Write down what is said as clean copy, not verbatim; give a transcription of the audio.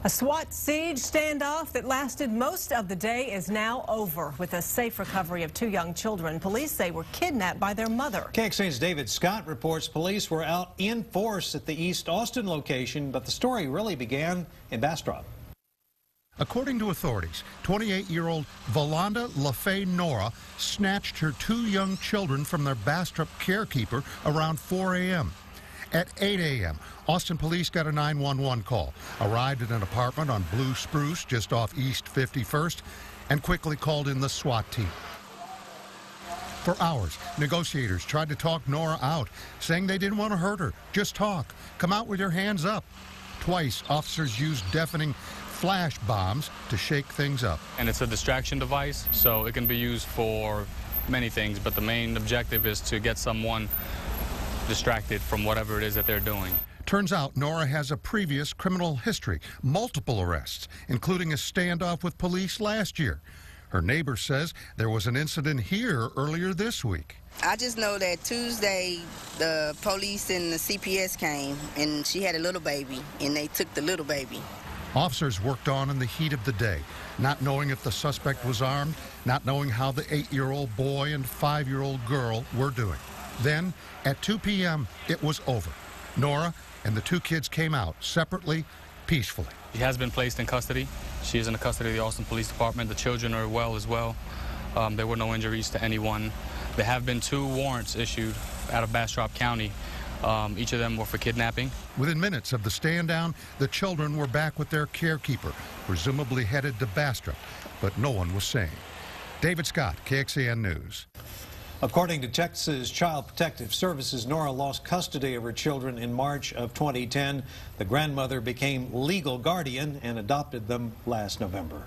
A SWAT siege standoff that lasted most of the day is now over. With a safe recovery of two young children, police say were kidnapped by their mother. KXAN's David Scott reports police were out in force at the East Austin location, but the story really began in Bastrop. According to authorities, 28-year-old Valanda LaFay Nora snatched her two young children from their Bastrop carekeeper around 4 a.m. At 8 a.m., Austin police got a 911 call, arrived at an apartment on Blue Spruce just off East 51st, and quickly called in the SWAT team. For hours, negotiators tried to talk Nora out, saying they didn't want to hurt her. Just talk. Come out with your hands up. Twice, officers used deafening flash bombs to shake things up. And it's a distraction device, so it can be used for many things, but the main objective is to get someone distracted from whatever it is that they're doing. Turns out Nora has a previous criminal history, multiple arrests, including a standoff with police last year. Her neighbor says there was an incident here earlier this week. I just know that Tuesday the police and the CPS came and she had a little baby and they took the little baby. Officers worked on in the heat of the day, not knowing if the suspect was armed, not knowing how the 8-year-old boy and 5-year-old girl were doing. Then, at 2 p.m., it was over. Nora and the two kids came out separately, peacefully. She has been placed in custody. She is in the custody of the Austin Police Department. The children are well as well. There were no injuries to anyone. There have been 2 warrants issued out of Bastrop County. Each of them were for kidnapping. Within minutes of the stand down, the children were back with their carekeeper, presumably headed to Bastrop, but no one was sane. David Scott, KXAN News. According to Texas Child Protective Services, Nora lost custody of her children in March of 2010. The grandmother became legal guardian and adopted them last November.